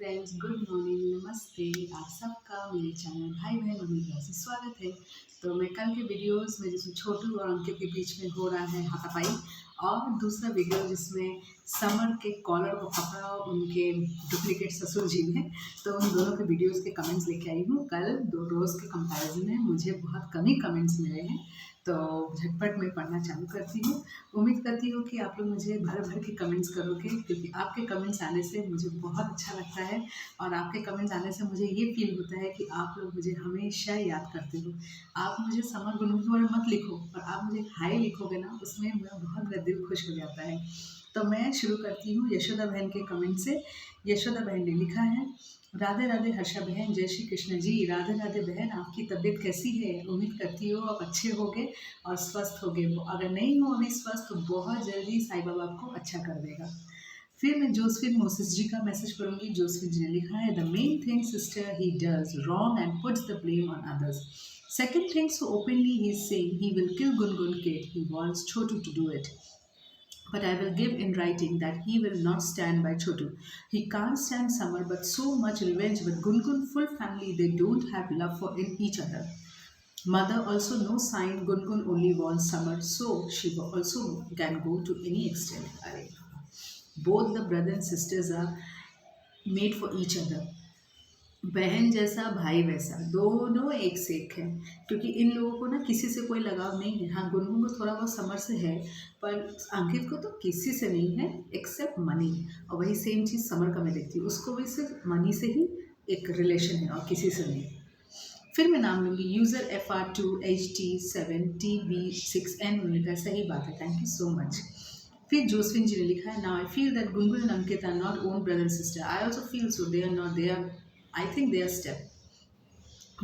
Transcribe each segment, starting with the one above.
Friends, good morning, नमस्ते। आप सबका मेरे चैनल भाई बहन मम्मी से स्वागत है। तो मैं कल के वीडियोस में जिसमें छोटू और अंकित के बीच में हो रहा है हाथापाई, और दूसरा वीडियो जिसमें समर के कॉलर को पकड़ा उनके डुप्लीकेट ससुर जी ने, तो उन दोनों के वीडियोस के कमेंट्स लेके आई हूँ। कल दो रोज़ के कंपैरिजन में मुझे बहुत कम ही कमेंट्स मिले हैं, तो झटपट मैं पढ़ना चालू करती हूँ। उम्मीद करती हूँ कि आप लोग मुझे भर भर के कमेंट्स करोगे, क्योंकि आपके कमेंट्स आने से मुझे बहुत अच्छा लगता है। और आपके कमेंट्स आने से मुझे ये फील होता है कि आप लोग मुझे हमेशा याद करते हो। आप मुझे समर गुनगुन और मत लिखो, पर आप मुझे हाय लिखोगे ना, उसमें मेरा बहुत मेरा दिल खुश हो जाता है। तो मैं शुरू करती हूँ यशोदा बहन के कमेंट से। यशोदा बहन ने लिखा है, राधे राधे हर्षा बहन, जय श्री कृष्ण जी। राधे राधे बहन, आपकी तबीयत कैसी है? उम्मीद करती हो आप अच्छे होगे और स्वस्थ होगे। अगर नहीं हो अभी स्वस्थ, तो बहुत जल्दी साईं बाबा आपको अच्छा कर देगा। फिर मैं जोसफिन मोसेस जी का मैसेज पढ़ूंगी। जोसफिन जी ने लिखा है, the main thing sister he does wrong and puts the blame on others. Second thing, so openly he is saying he will kill Gungun kid. He wants Chotu to do it. But I will give in writing that he will not stand by Chotu. He can't stand Samar, but so much revenge with Gungun full family, they don't have love for in each other. Mother also no sign, Gungun only wants Samar, so she also can go to any extent. Both the brothers and sisters are made for each other. बहन जैसा भाई वैसा, दोनों एक से एक है। क्योंकि इन लोगों को ना किसी से कोई लगाव नहीं है। हाँ, गुनगुन को थोड़ा बहुत समर से है, पर अंकित को तो किसी से नहीं है एक्सेप्ट मनी। और वही सेम चीज़ समर का मैं देखती हूँ, उसको भी सिर्फ मनी से ही एक रिलेशन है और किसी से नहीं। फिर मैं नाम लूँगी यूज़र FR2HT7TB6N। उन्होंने कहा सही बात है, थैंक यू सो मच। फिर जोसफिन जी ने लिखा है, now I feel that Gungun and Ankit are not own brother and sister. I also feel so, they are not, they are, I think they are step.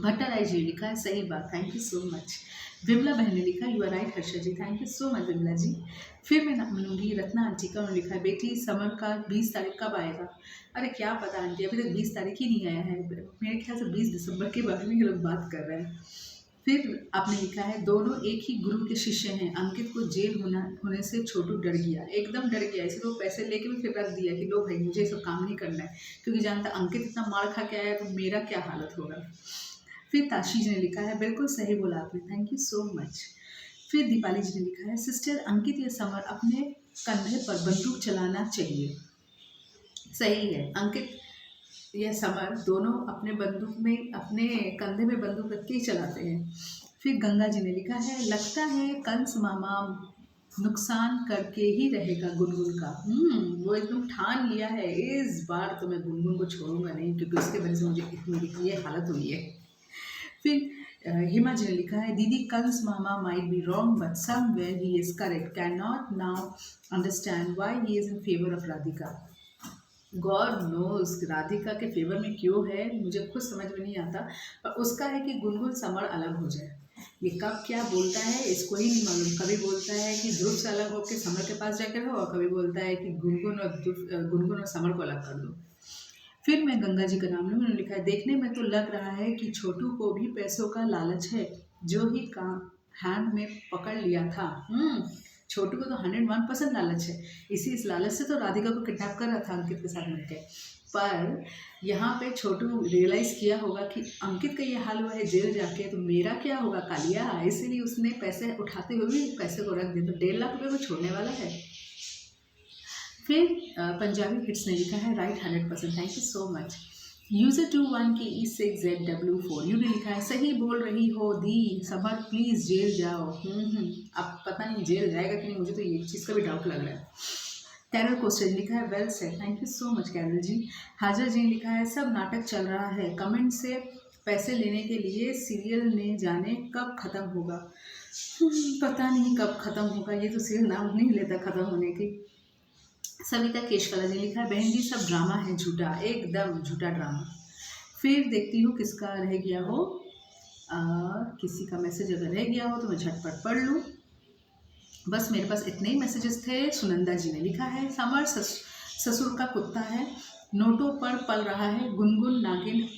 Bhattarai ji लिखा है, सही बात, thank you so much. Vimla बहन ने लिखा, you are right Harsha ji, thank you so much Vimla ji. फिर मैं नाम लूँगी रत्ना आंटी का। उन्होंने लिखा है, बेटी समर का 20 तारीख कब आएगा? अरे क्या पता आंटी, अभी तक 20 तारीख ही नहीं आया है। मेरे ख्याल से 20 दिसंबर के बारे में ये लोग बात कर रहे हैं। फिर आपने लिखा है, दोनों एक ही गुरु के शिष्य हैं। अंकित को जेल होने से छोटू डर गया, एकदम डर गया, इसलिए वो पैसे लेके भी फिर रख दिया कि लो भाई मुझे सब काम नहीं करना है, क्योंकि जानता अंकित इतना मार खा के आया तो मेरा क्या हालत होगा। फिर ताशीज ने लिखा है, बिल्कुल सही बोला आपने, थैंक यू सो मच। फिर दीपाली जी ने लिखा है, सिस्टर अंकित या समर अपने कंधे पर बंदूक चलाना चाहिए। सही है, अंकित या समर दोनों अपने बंदूक में, अपने कंधे में बंदूक रख के ही चलाते हैं। फिर गंगा जी ने लिखा है, लगता है कंस मामा नुकसान करके ही रहेगा गुनगुन का। वो एकदम ठान लिया है, इस बार तो मैं गुनगुन को छोड़ूंगा नहीं, क्योंकि उसके वजह से मुझे मेरी ये हालत हुई है। फिर हिमा जी ने लिखा है, दीदी कंस मामा might be wrong but somewhere he is correct, can not now understand why he is in favour of Radhika. God knows Radhika के फेवर में क्यों है, मुझे खुद समझ में नहीं आता। पर उसका है कि गुनगुन समर अलग हो जाए। ये कब क्या बोलता है इसको ही नहीं मालूम। कभी बोलता है कि ध्रुव से अलग होकर समर के पास जाकर हो, और कभी बोलता है कि गुनगुन और समर को अलग कर दो। फिर मैं गंगा जी का नाम लूँ। उन्होंने लिखा है, देखने में तो लग रहा है कि छोटू को भी पैसों का लालच है, जो ही काम हैंड में पकड़ लिया था। छोटू को तो 101% लालच है। इस लालच से तो राधिका को किडनैप कर रहा था अंकित के साथ मिलकर। पर यहाँ पे छोटू रियलाइज़ किया होगा कि अंकित का ये हाल हुआ है जेल जाके, तो मेरा क्या होगा कालिया, इसीलिए उसने पैसे उठाते हुए भी पैसे को रख दिया। तो 1.5 लाख रुपये को छोड़ने वाला है। फिर पंजाबी हिट्स ने लिखा है, right 100%, thank you so much. User 21KE6ZW4 you ने लिखा है, सही बोल रही हो दी, समर प्लीज़ जेल जाओ। अब पता नहीं जेल जाएगा कि नहीं, मुझे तो ये चीज़ का भी डाउट लग रहा है। कैरल कोस्टर ने लिखा है, well said, thank you so much Carol ji. Hajar ji ने लिखा है, सब नाटक चल रहा है, कमेंट से पैसे लेने के लिए सीरियल ने जाने कब ख़त्म होगा। पता नहीं कब ख़त्म होगा, ये तो सीरियल नाम नहीं लेता ख़त्म होने की। सविता केशवाला जी लिखा है, बहन जी सब ड्रामा है झूठा, एकदम झूठा ड्रामा। फिर देखती हूँ किसका रह गया हो, किसी का मैसेज अगर रह गया हो तो मैं झटपट पढ़ लूँ। बस मेरे पास इतने ही मैसेजेस थे। सुनंदा जी ने लिखा है, समर ससुर का कुत्ता है, नोटों पर पल रहा है, गुनगुन नागिन,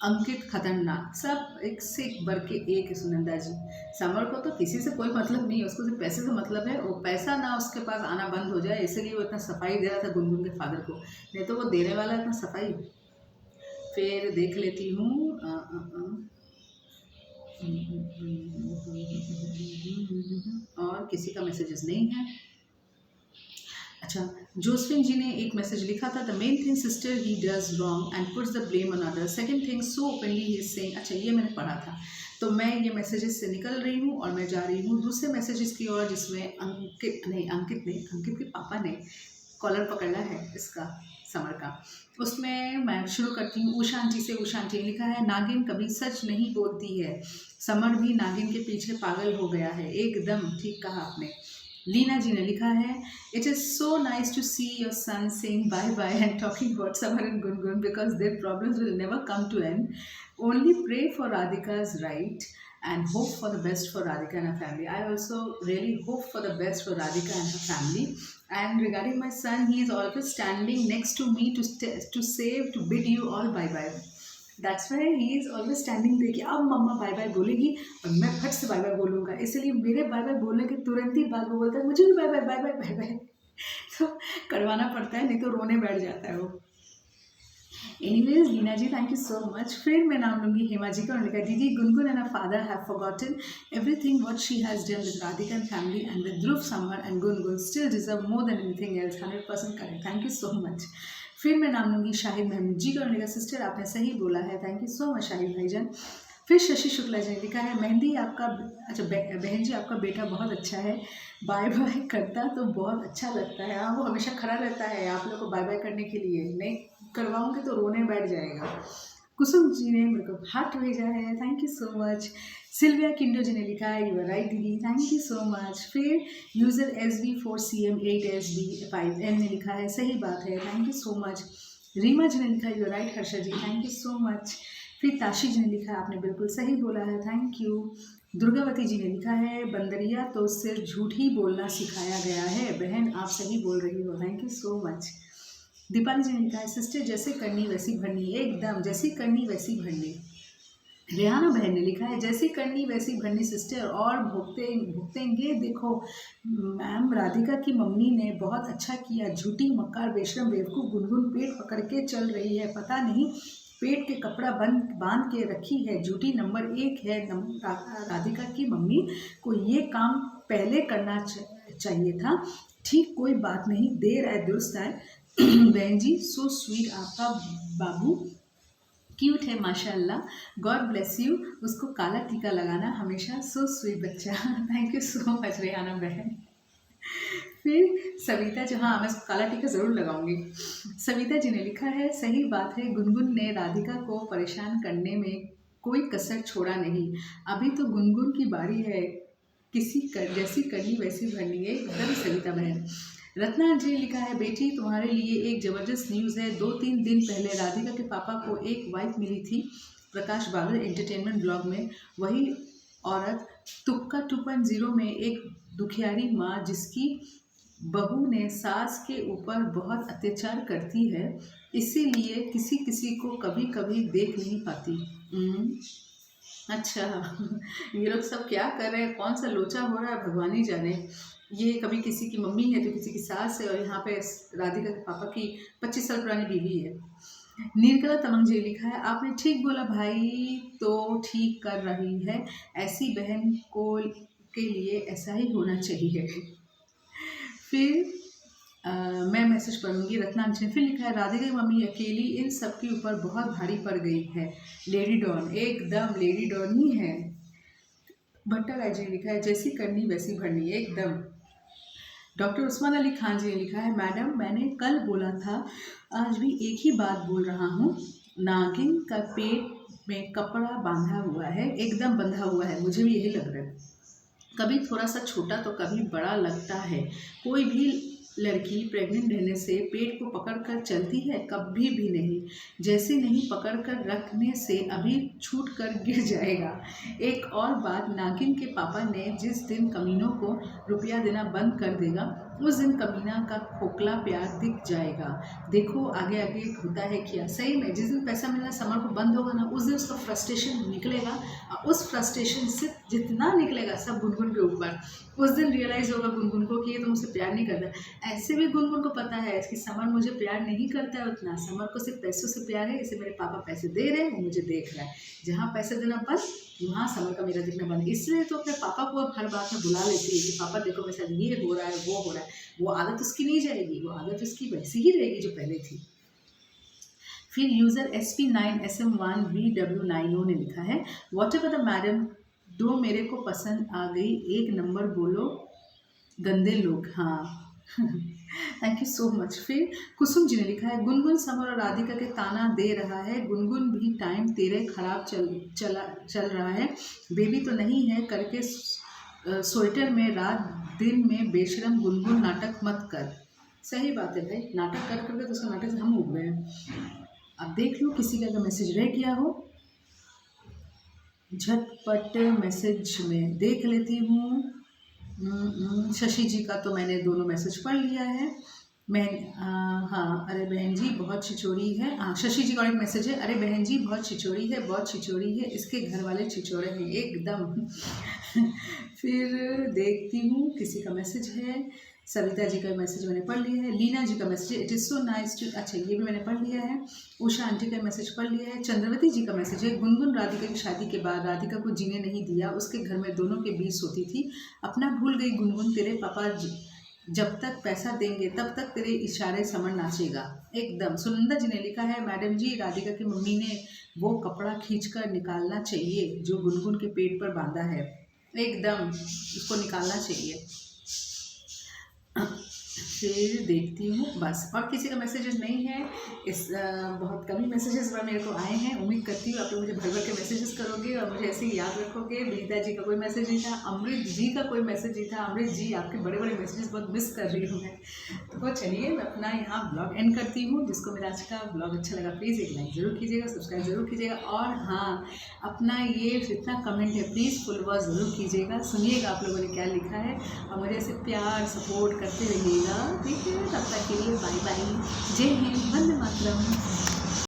अंकित खतरनाक, सब एक से एक बढ़ के एक है। सुनंदा जी, समर को तो किसी से कोई मतलब नहीं है, उसको सिर्फ पैसे से मतलब है। वो पैसा ना उसके पास आना बंद हो जाए, इसलिए वो इतना सफाई दे रहा था गुनगुन के फादर को, नहीं तो वो देने वाला इतना सफाई। फिर देख लेती हूँ और किसी का मैसेजेस नहीं है। अच्छा, जोसफिन जी ने एक मैसेज लिखा था, the main thing sister he does wrong and puts the blame on other. Second thing, so openly he is saying. अच्छा, ये मैंने पढ़ा था, तो मैं ये मैसेजेस से निकल रही हूँ और मैं जा रही हूँ दूसरे मैसेजेस की ओर, जिसमें अंकित के पापा ने कॉलर पकड़ा है इसका, समर का। उसमें मैं शुरू करती हूँ उषा आंटी से। उषा आंटी ने लिखा है, नागिन कभी सच नहीं बोलती है, समर भी नागिन के पीछे पागल हो गया है। एकदम ठीक कहा आपने। लीना जी ने लिखा है, it is so nice to see your son saying bye bye and talking about summer and Gungun because there problems will never come to end. Only pray for Radhika's right and hope for the best for Radhika and her family. I also really hope for the best for Radhika and her family. And regarding my son, he is always standing next to me to bid you all bye bye. That's why he is always standing there कि अब मम्मा bye bye बोलेगी और मैं फट से bye bye बोलूँगा, इसलिए मेरे बाय बाय बोलने के तुरंत ही बाद वो बोलता है मुझे भी bye bye bye bye bye bye. तो करवाना पड़ता है, नहीं तो रोने बैठ जाता है वो। Anyways Leena ji, thank you so much. फिर मैं नाम लूँगी हेमा जी का। उन्होंने कहा, दीदी Gungun and father have forgotten everything what she has done with Radhika and family and with Dhruv, summer and Gungun still deserve more than anything else. 100% correct, thank you so much. फिर मैं नाम लूँगी शाहिद महमूद जी का। उन्होंने कहा, सिस्टर आपने सही बोला है, thank you so much Shahid भाईजान। फिर शशि शुक्ला जी ने लिखा है, मेहंदी आपका, अच्छा बहन जी आपका बेटा बहुत अच्छा है, बाय बाय करता तो बहुत अच्छा लगता है। हाँ, वो हमेशा खड़ा रहता है आप लोग को बाय बाय करने के लिए, नहीं करवाऊंगी तो रोने बैठ जाएगा। कुसुम जी ने मेरे को हार्ट भेजा है, thank you so much. Sylvia Kindo ji ने लिखा है, यू आर राइट दीदी, थैंक यू सो मच। फिर यूज़र SB4CM8SB5N ने लिखा है, सही बात है, thank you so much. Reema ji ने लिखा है, you are right Harsha ji, thank you so much. फिर ताशी जी ने लिखा है, आपने बिल्कुल सही बोला है, थैंक यू। दुर्गावती जी ने लिखा है, बंदरिया तो सिर्फ झूठ ही बोलना सिखाया गया है, बहन आप सही बोल रही हो, thank you so much. Deepali ji ने लिखा है, सिस्टर जैसे करनी वैसी भरनी, एकदम जैसी करनी वैसी भरनी। रेहाना बहन ने लिखा है, जैसी करनी वैसी भरनी सिस्टर, और भुगतेंगे। देखो मैम, राधिका की मम्मी ने बहुत अच्छा किया, झूठी मक्कार बेशरम बेवकूफ़ गुनगुन पेट पकड़ के चल रही है, पता नहीं पेट के कपड़ा बांध के रखी है, झूठी नंबर 1 है। राधिका की मम्मी को ये काम पहले करना चाहिए था। ठीक, कोई बात नहीं, देर है दुरुस्त है। बहन जी सो स्वीट, आपका बाबू क्यूट है माशाल्लाह, गॉड ब्लेस यू। उसको काला टीका लगाना हमेशा, सो स्वीट बच्चा। Thank you so much Rehana बहन। फिर सविता जी, हाँ मैं उसको काला टीका ज़रूर लगाऊंगी। सविता जी ने लिखा है, सही बात है, गुनगुन ने राधिका को परेशान करने में कोई कसर छोड़ा नहीं। अभी तो गुनगुन की बारी है, जैसी करनी वैसी भरनी है, एकदम सविता बहन। रत्ना जी ने लिखा है, बेटी तुम्हारे लिए एक ज़बरदस्त न्यूज़ है। 2-3 दिन पहले राधिका के पापा को एक वाइफ मिली थी प्रकाश बादल एंटरटेनमेंट ब्लॉग में। वही औरत तुक्का 2.0 में एक दुखियारी माँ, जिसकी बहू ने सास के ऊपर बहुत अत्याचार करती है, इसीलिए किसी किसी को कभी कभी देख नहीं पाती। अच्छा, ये लोग सब क्या कर रहे हैं, कौन सा लोचा हो रहा है भगवान ही जाने। ये कभी किसी की मम्मी है तो किसी की सास है, और यहाँ पे राधिका के पापा की 25 साल पुरानी बीवी है। नीलकला तमंग जी लिखा है, आपने ठीक बोला भाई, तो ठीक कर रही है, ऐसी बहन को के लिए ऐसा ही होना चाहिए। फिर मैं मैसेज पढ़ूंगी। रत्नांश ने फिर लिखा है, राधिका की मम्मी अकेली इन सब के ऊपर बहुत भारी पड़ गई है, लेडी डॉन, एकदम लेडी डॉन ही है। भट्टा राय जी ने लिखा है, जैसी करनी वैसी भरनी, एकदम। डॉक्टर उस्मान अली खान जी ने लिखा है, मैडम मैंने कल बोला था, आज भी एक ही बात बोल रहा हूँ, नागिन का पेट में कपड़ा बांधा हुआ है, एकदम बंधा हुआ है, मुझे भी यही लग रहा है। कभी थोड़ा सा छोटा तो कभी बड़ा लगता है। कोई भी लड़की प्रेग्नेंट रहने से पेट को पकड़कर चलती है, कभी भी नहीं। जैसे नहीं पकड़कर रखने से अभी छूट कर गिर जाएगा। एक और बात, नागिन के पापा ने जिस दिन कमीनों को रुपया देना बंद कर देगा, उस दिन कमीना का खोखला प्यार दिख जाएगा। देखो आगे आगे होता है क्या। सही में जिस दिन पैसा मिलना समर को बंद होगा ना, उस दिन उसका फ्रस्ट्रेशन निकलेगा, और उस फ्रस्ट्रेशन से जितना निकलेगा सब गुनगुन के ऊपर। उस दिन रियलाइज़ होगा गुनगुन को कि ये तो मुझसे प्यार नहीं करता। ऐसे भी गुनगुन को पता है कि समर मुझे प्यार नहीं करता है उतना, समर को सिर्फ पैसों से प्यार है। इसे मेरे पापा पैसे दे रहे हैं, वो मुझे देख रहा है। जहाँ पैसे देना बंद, वहाँ समर का मेरा दिखना बंद। इसलिए तो अपने पापा को अब हर बात में बुला लेती है कि पापा देखो मेरे साथ ये हो रहा है, वो हो रहा है। वो आदत उसकी नहीं जाएगी, वो आदत उसकी वैसी ही रहेगी जो पहले थी। फिर यूज़र SP9SM1VW90 ने लिखा है, वॉट एवर द मैडम दो मेरे को पसंद आ गई, एक नंबर बोलो गंदे लोग। हाँ थैंक यू सो मच। फिर कुसुम जी ने लिखा है, गुनगुन समर और राधिका के ताना दे रहा है, गुनगुन भी टाइम तेरे खराब चल रहा है, बेबी तो नहीं है करके स्वेटर में रात दिन में बेशरम गुनगुन नाटक मत कर। सही बात है भाई, नाटक कर करके तो उसका नाटक से हम उग गए हैं। अब देख लो किसी का अगर मैसेज रह गया हो, झटपट मैसेज में देख लेती हूँ। शशि जी का तो मैंने दोनों मैसेज पढ़ लिया है। मैं हाँ, अरे बहन जी बहुत छिचोरी है। हाँ, शशि जी का एक मैसेज है, अरे बहन जी बहुत छिचोरी है, बहुत छिचोरी है, इसके घर वाले छिचोरे हैं एकदम। फिर देखती हूँ किसी का मैसेज है। सविता जी का मैसेज मैंने पढ़ लिया है। लीना जी का मैसेज है, it is so nice to, अच्छा ये भी मैंने पढ़ लिया है। उषा आंटी का मैसेज पढ़ लिया है। चंद्रवती जी का मैसेज है, गुनगुन राधिका की शादी के बाद राधिका को जीने नहीं दिया, उसके घर में दोनों के बीच सोती थी, अपना भूल गई गुनगुन, तेरे पापा जब तक पैसा देंगे तब तक तेरे इशारे समर नाचेगा एकदम। सुनंदा जी ने लिखा है, मैडम जी राधिका की मम्मी ने वो कपड़ा खींचकर निकालना चाहिए जो गुनगुन के पेट पर बांधा है, एकदम उसको निकालना चाहिए। फिर देखती हूँ बस, और किसी का मैसेजेस नहीं है। इस बहुत कम ही मैसेजेस मेरे को आए हैं। उम्मीद करती हूँ आप लोग मुझे भर भर के मैसेजेस करोगे और मुझे ऐसे ही याद रखोगे। विनीता जी का कोई मैसेज नहीं था, अमृत जी का कोई मैसेज नहीं था। अमृत जी आपके बड़े बड़े मैसेजेस बहुत मिस कर रही हूँ मैं। तो चलिए मैं अपना यहाँ ब्लॉग एंड करती हूँ। जिसको मेरा आज का ब्लॉग अच्छा लगा प्लीज़ एक लाइक ज़रूर कीजिएगा, सब्सक्राइब ज़रूर कीजिएगा, और हाँ अपना ये जितना कमेंट है प्लीज़ फुल वॉच ज़रूर कीजिएगा, सुनिएगा आप लोगों ने क्या लिखा है, और मुझे ऐसे प्यार सपोर्ट करते रहिएगा। ठीक है, तब तक के लिए बाय बाय, जय हिंद, वंदे मातरम।